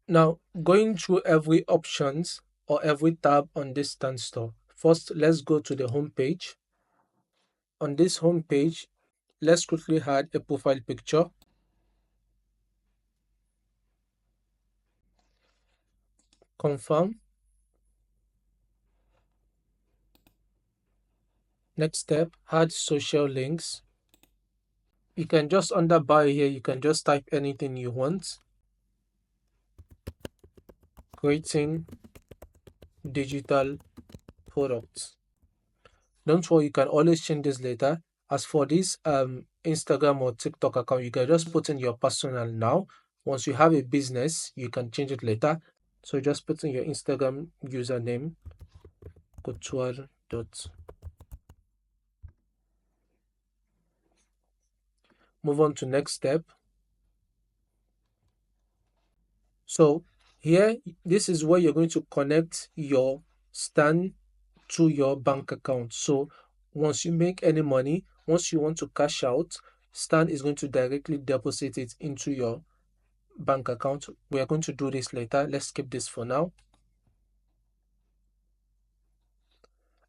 Now, going through every options or every tab on this Stan Store. First, let's go to the home page. On this home page, let's quickly add a profile picture. Confirm. Next step, add social links. You can just under bio here, you can just type anything you want. Creating digital products. Don't worry, you can always change this later. As for this Instagram or TikTok account, you can just put in your personal now. Once you have a business, you can change it later. So just put in your Instagram username, couture dot. Move on to next step. So here, this is where you're going to connect your Stan to your bank account. So once you make any money, once you want to cash out, Stan is going to directly deposit it into your bank account. We are going to do this later. Let's skip this for now.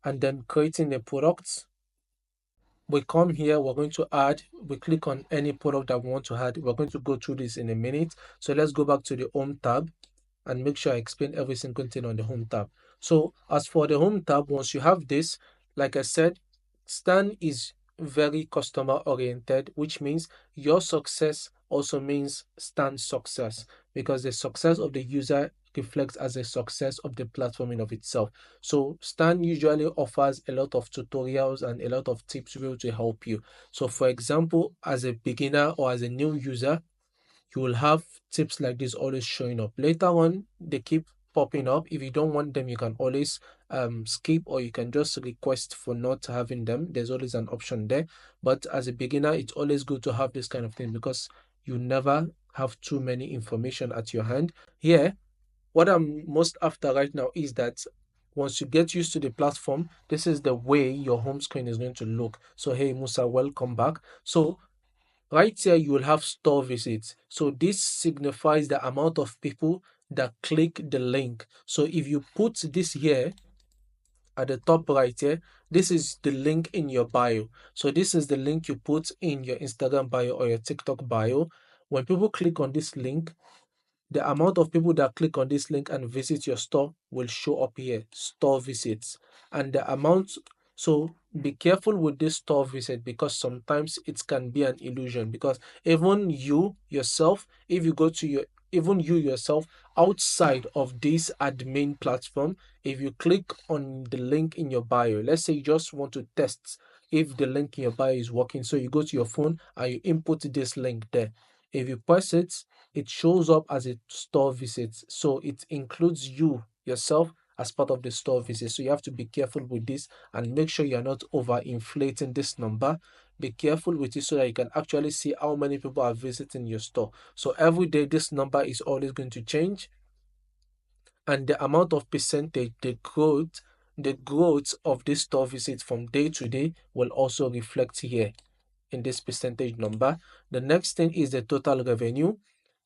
And then creating a product. We come here, we're going to add, we click on any product that we want to add. We're going to go through this in a minute. So let's go back to the home tab and make sure I explain every single thing on the home tab. So as for the home tab, once you have this, like I said, Stan is very customer oriented, which means your success also means Stan's success, because the success of the user reflects as a success of the platform in of itself. So Stan usually offers a lot of tutorials and a lot of tips to be able to help you. So for example, as a beginner or as a new user, you will have tips like this always showing up. Later on, they keep popping up. If you don't want them, you can always skip, or you can just request for not having them. There's always an option there. But as a beginner, it's always good to have this kind of thing, because you never have too many information at your hand. Here, what I'm most after right now is that once you get used to the platform, this is the way your home screen is going to look. So hey Musa, welcome back. So right here, you will have store visits. So this signifies the amount of people that click the link. So if you put this here at the top right here, this is the link in your bio. So this is the link you put in your Instagram bio or your TikTok bio. When people click on this link, the amount of people that click on this link and visit your store will show up here, store visits. And the amount, so be careful with this store visit, because sometimes it can be an illusion. Because even you yourself, if you go to your, even you yourself outside of this admin platform, if you click on the link in your bio, let's say you just want to test if the link in your bio is working. So you go to your phone and you input this link there. If you press it, it shows up as a store visit. So it includes you yourself as part of the store visit. So you have to be careful with this and make sure you're not over inflating this number. Be careful with it so that you can actually see how many people are visiting your store. So every day, this number is always going to change. And the amount of percentage, the growth of this store visit from day to day will also reflect here in this percentage number. The next thing is the total revenue.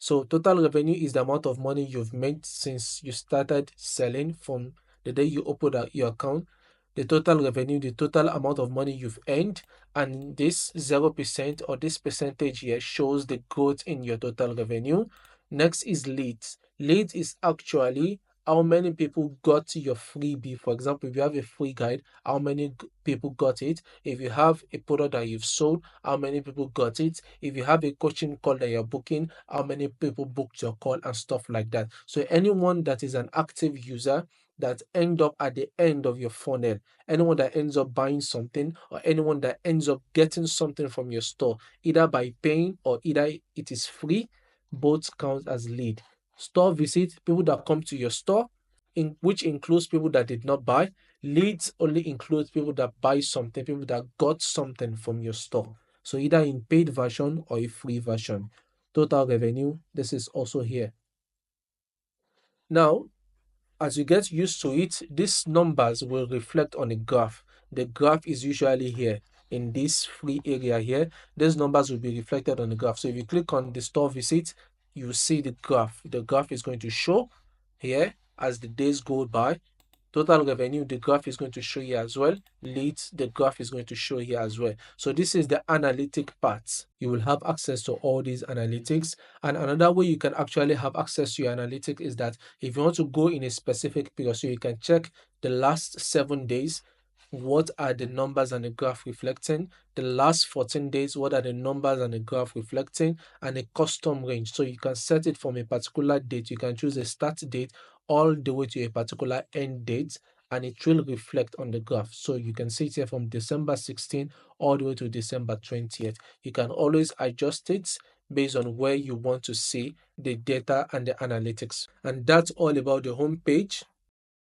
So total revenue is the amount of money you've made since you started selling from the day you opened your account. The total revenue, the total amount of money you've earned, and this 0% or this percentage here shows the growth in your total revenue. Next is leads. Leads is actually how many people got your freebie. For example, if you have a free guide, how many people got it? If you have a product that you've sold, how many people got it? If you have a coaching call that you're booking, how many people booked your call and stuff like that. So anyone that is an active user that end up at the end of your funnel, anyone that ends up buying something, or anyone that ends up getting something from your store, either by paying or either it is free, both count as lead. Store visit, people that come to your store, which includes people that did not buy. Leads only includes people that buy something, people that got something from your store. So either in paid version or a free version. Total revenue, this is also here. Now, as you get used to it, these numbers will reflect on a graph. The graph is usually here in this free area here. These numbers will be reflected on the graph. So if you click on the store visit, you see the graph. The graph is going to show here as the days go by. Total revenue, the graph is going to show here as well. Leads, the graph is going to show here as well. So this is the analytic part. You will have access to all these analytics. And another way you can actually have access to your analytics is that if you want to go in a specific period, so you can check the last 7 days, what are the numbers and the graph reflecting? The last 14 days, what are the numbers and the graph reflecting? And a custom range. So you can set it from a particular date. You can choose a start date all the way to a particular end date, and it will reflect on the graph. So you can see it here from December 16 all the way to December 20th. You can always adjust it based on where you want to see the data and the analytics. And that's all about the home page.